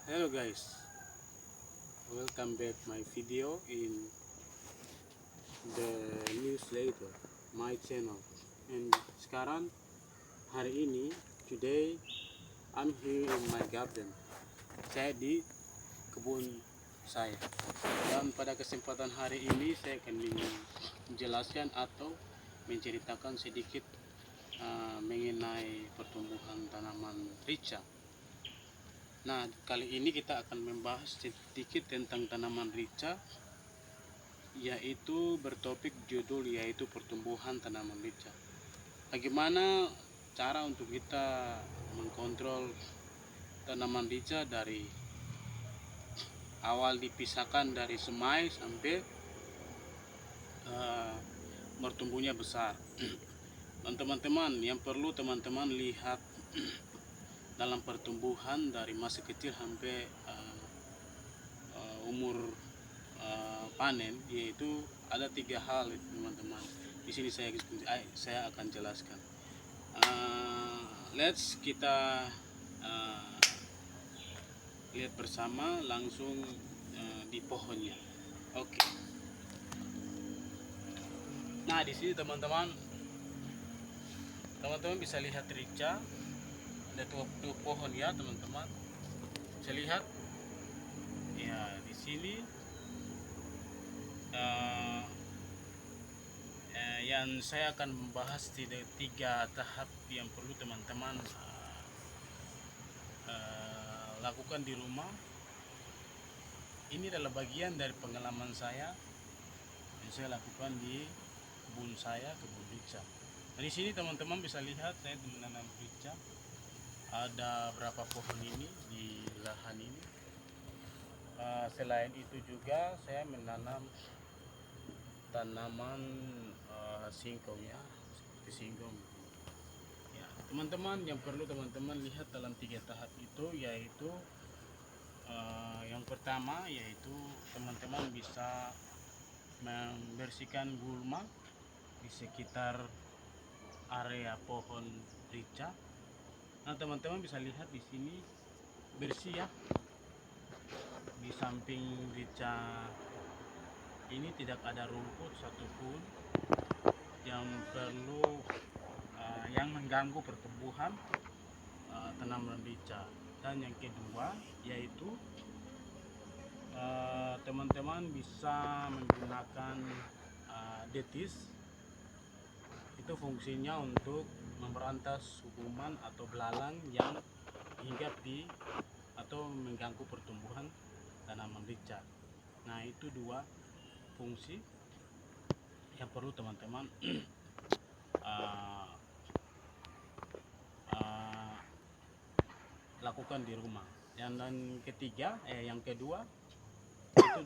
Hello guys, welcome back my video in the newsletter my channel. And sekarang hari ini today I'm here in my garden. Saya di kebun saya. Dan pada kesempatan hari ini saya akan menjelaskan atau menceritakan sedikit mengenai pertumbuhan tanaman rica. Nah, kali ini kita akan membahas sedikit tentang tanaman rica, yaitu bertopik judul yaitu pertumbuhan tanaman rica. Bagaimana cara untuk kita mengkontrol tanaman rica dari awal dipisahkan dari semai sampai bertumbuhnya besar. Dan teman-teman, yang perlu teman-teman lihat dalam pertumbuhan dari masa kecil sampai umur panen, yaitu ada 3 hal teman-teman. Di sini saya akan jelaskan. Let's kita lihat bersama langsung di pohonnya. Oke. Nah, di sini teman-teman bisa lihat rica. Ada tuh pohon ya teman-teman. Bisa lihat ya di sini yang saya akan membahas 3 tahap yang perlu teman-teman lakukan di rumah. Ini adalah bagian dari pengalaman saya yang saya lakukan di kebun rica. Nah, di sini teman-teman bisa lihat saya menanam rica. Ada berapa pohon ini di lahan ini. Selain itu juga saya menanam tanaman singkong ya, seperti singkong. Ya, teman-teman, yang perlu teman-teman lihat dalam 3 tahap itu yaitu yang pertama yaitu teman-teman bisa membersihkan gulma di sekitar area pohon rica. Nah, teman-teman bisa lihat di sini bersih ya. Di samping rica ini tidak ada rumput satupun yang perlu yang mengganggu pertumbuhan tanaman rica. Dan yang kedua yaitu teman-teman bisa menggunakan detis. Itu fungsinya untuk memberantas kuman atau belalang yang hinggap di atau mengganggu pertumbuhan tanaman rica. Nah, itu 2 fungsi yang perlu teman-teman lakukan di rumah. Dan yang kedua itu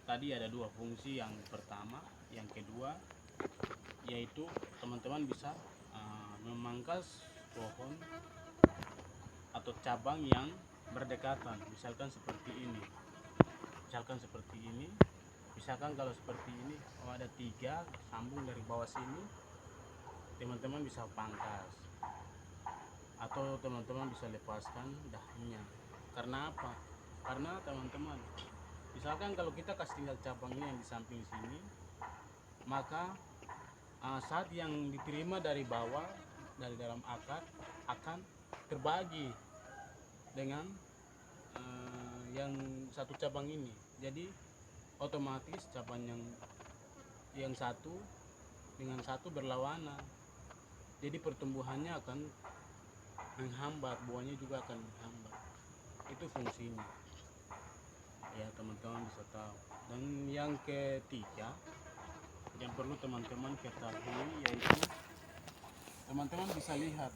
tadi ada 2 fungsi. Yang pertama, yang kedua yaitu teman-teman bisa memangkas pohon atau cabang yang berdekatan, misalkan seperti ini. Misalkan kalau seperti ini, ada 3 sambung dari bawah sini, teman-teman bisa pangkas atau teman-teman bisa lepaskan daunnya. Karena apa? Karena teman-teman, misalkan kalau kita kasih tinggal cabangnya yang di samping sini, maka saat yang diterima dari bawah, dari dalam akar, akan terbagi dengan yang satu cabang ini. Jadi otomatis cabang yang satu dengan satu berlawanan. Jadi pertumbuhannya akan menghambat, buahnya juga akan menghambat. Itu fungsinya ya, teman-teman bisa tahu. Dan yang ketiga yang perlu teman-teman ketahui yaitu teman-teman bisa lihat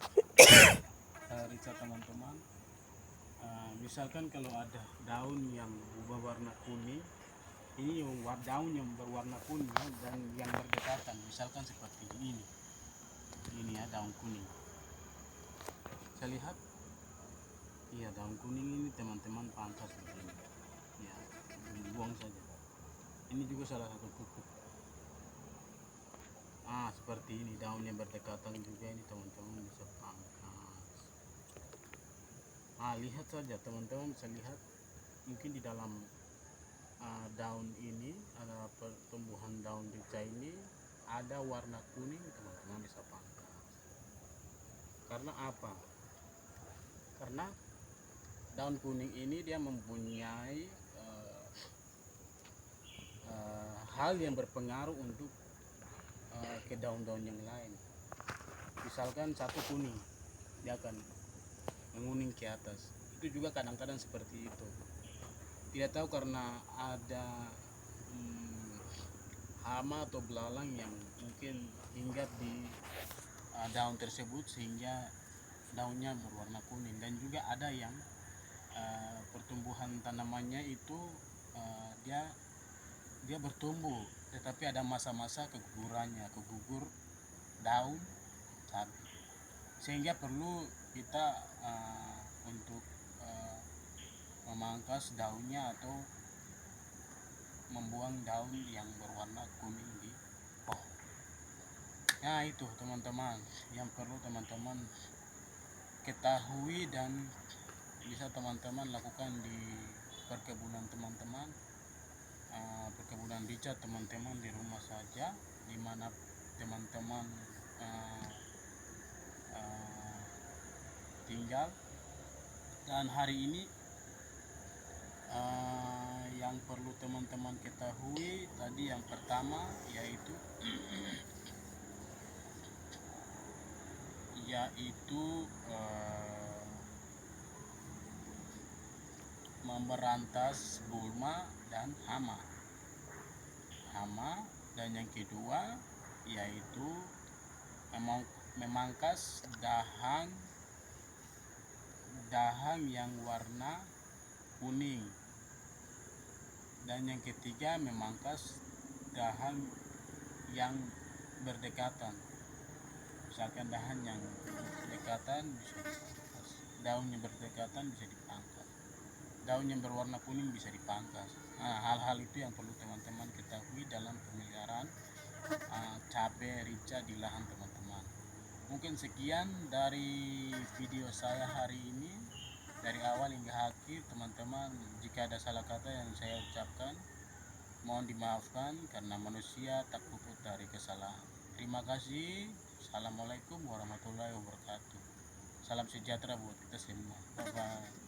rica teman-teman. Misalkan kalau ada daun yang berubah warna kuning, ini daun yang berwarna kuning dan yang berdekatan, misalkan seperti ini ya, daun kuning. Saya lihat iya, daun kuning ini teman-teman pangkas begini ya, buang saja. Ini juga salah satu pupuk. Seperti ini daun yang berdekatan juga, ini teman-teman bisa pangkas. Lihat saja, teman-teman bisa lihat mungkin di dalam daun ini ada pertumbuhan daun rica ini ada warna kuning, teman-teman bisa pangkas. Karena apa? Karena daun kuning ini dia mempunyai hal yang berpengaruh untuk ke daun-daun yang lain. Misalkan satu kuning, dia akan menguning ke atas. Itu juga kadang-kadang seperti itu. Tidak tahu karena ada hama atau belalang yang mungkin hinggap di daun tersebut sehingga daunnya berwarna kuning. Dan juga ada yang pertumbuhan tanamannya itu dia bertumbuh, tetapi ada masa-masa kegugurannya, kegugur daun cabai, sehingga perlu kita untuk memangkas daunnya atau membuang daun yang berwarna kuning di pohon. Nah itu teman-teman yang perlu teman-teman ketahui dan bisa teman-teman lakukan di perkebunan teman-teman, perkebunan rica teman-teman di rumah saja, di mana teman-teman tinggal. Dan hari ini yang perlu teman-teman ketahui tadi, yang pertama yaitu memberantas gulma dan hama. Dan yang kedua yaitu memangkas dahan yang warna kuning. Dan yang ketiga memangkas dahan yang berdekatan. Misalkan dahan yang berdekatan bisa dipangkas, daun yang berdekatan bisa dipangkas, daun yang berwarna kuning bisa dipangkas. Nah, hal-hal itu yang perlu teman-teman ketahui dalam pemeliharaan cabai rica di lahan teman-teman. Mungkin sekian dari video saya hari ini, dari awal hingga akhir teman-teman. Jika ada salah kata yang saya ucapkan, mohon dimaafkan karena manusia tak luput dari kesalahan. Terima kasih. Assalamualaikum warahmatullahi wabarakatuh. Salam sejahtera buat kita semua. Bye bye.